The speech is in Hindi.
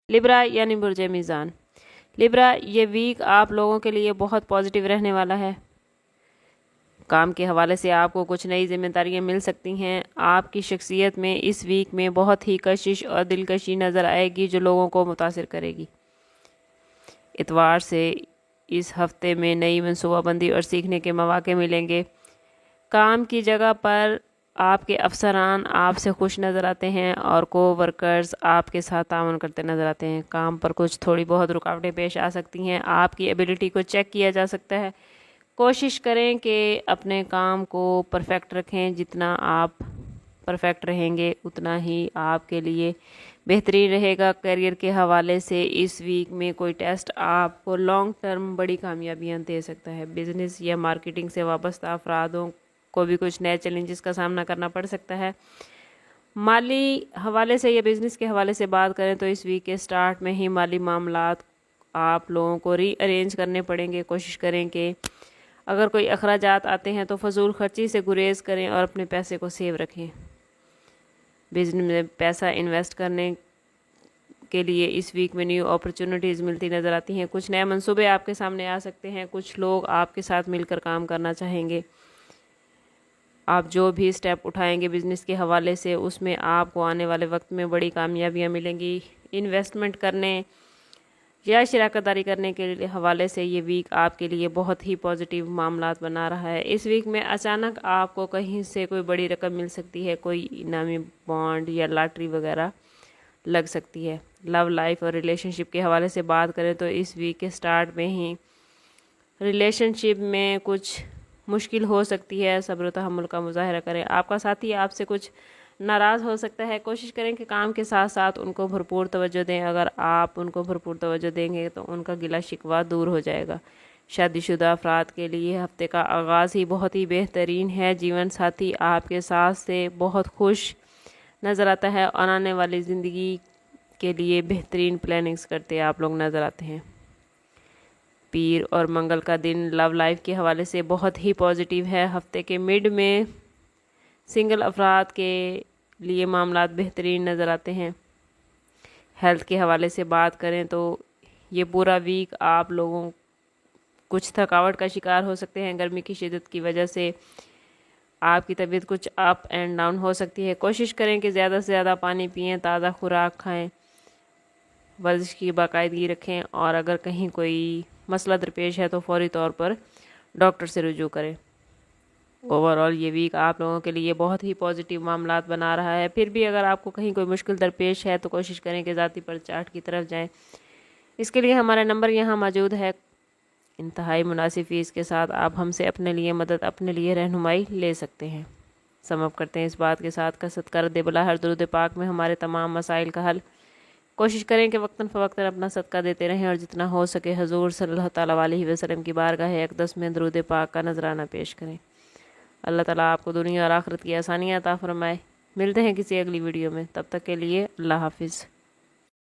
लिब्रा यानी बुर्ज मीज़ान। लिब्रा, ये वीक आप लोगों के लिए बहुत पॉजिटिव रहने वाला है। काम के हवाले से आपको कुछ नई जिम्मेदारियां मिल सकती हैं। आपकी शख्सियत में इस वीक में बहुत ही कशिश और दिलकशी नज़र आएगी जो लोगों को मुतासिर करेगी। इतवार से इस हफ्ते में नई मनसूबाबंदी और सीखने के मौके मिलेंगे। काम की जगह पर आपके अफसरान आपसे खुश नज़र आते हैं और को वर्कर्स आपके साथ ताउन करते नज़र आते हैं। काम पर कुछ थोड़ी बहुत रुकावटें पेश आ सकती हैं। आपकी एबिलिटी को चेक किया जा सकता है। कोशिश करें कि अपने काम को परफेक्ट रखें। जितना आप परफेक्ट रहेंगे उतना ही आपके लिए बेहतरीन रहेगा। करियर के हवाले से इस वीक में कोई टेस्ट आपको लॉन्ग टर्म बड़ी कामयाबियां दे सकता है। बिजनेस या मार्केटिंग से वाबस्ता अफरादों को भी कुछ नए चैलेंजेस का सामना करना पड़ सकता है। माली हवाले से या बिज़नेस के हवाले से बात करें तो इस वीक के स्टार्ट में ही माली मामलात आप लोगों को रीअरेंज करने पड़ेंगे। कोशिश करें कि अगर कोई अखराजात आते हैं तो फजूल खर्ची से गुरेज करें और अपने पैसे को सेव रखें। बिजनेस में पैसा इन्वेस्ट करने के लिए इस वीक में न्यू अपॉर्चुनिटीज़ मिलती नज़र आती हैं। कुछ नए मंसूबे आपके सामने आ सकते हैं। कुछ लोग आपके साथ मिलकर काम करना चाहेंगे। आप जो भी स्टेप उठाएंगे बिज़नेस के हवाले से उसमें आपको आने वाले वक्त में बड़ी कामयाबियां मिलेंगी। इन्वेस्टमेंट करने या शराकतदारी करने के हवाले से ये वीक आपके लिए बहुत ही पॉजिटिव मामलात बना रहा है। इस वीक में अचानक आपको कहीं से कोई बड़ी रकम मिल सकती है। कोई इनामी बॉन्ड या लॉटरी वगैरह लग सकती है। लव लाइफ और रिलेशनशिप के हवाले से बात करें तो इस वीक के स्टार्ट में ही रिलेशनशिप में कुछ मुश्किल हो सकती है। सब्र व तहम्मुल का मुजाहरा करें। आपका साथी आपसे कुछ नाराज़ हो सकता है। कोशिश करें कि काम के साथ साथ उनको भरपूर तवज्जो दें। अगर आप उनको भरपूर तवज्जो देंगे तो उनका गिला शिकवा दूर हो जाएगा। शादीशुदा अफराद के लिए हफ्ते का आगाज़ ही बहुत ही बेहतरीन है। जीवन साथी आपके साथ से बहुत खुश नज़र आता है और आने वाली ज़िंदगी के लिए बेहतरीन प्लानिंग्स करते आप लोग नज़र आते हैं। पीर और मंगल का दिन लव लाइफ के हवाले से बहुत ही पॉजिटिव है। हफ्ते के मिड में सिंगल अफराद के लिए मामलात बेहतरीन नज़र आते हैं। हेल्थ के हवाले से बात करें तो ये पूरा वीक आप लोगों कुछ थकावट का शिकार हो सकते हैं। गर्मी की शिद्दत की वजह से आपकी तबीयत कुछ अप एंड डाउन हो सकती है। कोशिश करें कि ज़्यादा से ज़्यादा पानी पिएं, ताज़ा खुराक खाएं, वर्जिश की बाकायदगी रखें और अगर कहीं कोई मसला दरपेश है तो फौरी तौर पर डॉक्टर से रुजू करें। ओवरऑल ये वीक आप लोगों के लिए बहुत ही पॉजिटिव मामलात बना रहा है। फिर भी अगर आपको कहीं कोई मुश्किल दरपेश है तो कोशिश करें कि ज़ाती पर चार्ट की तरफ जाएं। इसके लिए हमारा नंबर यहाँ मौजूद है। इंतहाई मुनासिब फ़ीस के साथ आप हमसे अपने लिए मदद, अपने लिए रहनुमाई ले सकते हैं। समअप करते हैं इस बात के साथ कसरत कर दे बला हर दुरूद पाक में हमारे तमाम मसाइल का हल। कोशिश करें कि वक्तन फ़वक्तन अपना सदका देते रहें और जितना हो सके हजूर सल्लल्लाहु तआला अलैहि वसल्लम की बारगाह अक़दस में दुरूद पाक का नजराना पेश करें। अल्लाह ताला आपको दुनिया और आखिरत की आसानियाँ अता फरमाए। मिलते हैं किसी अगली वीडियो में, तब तक के लिए अल्लाह हाफिज़।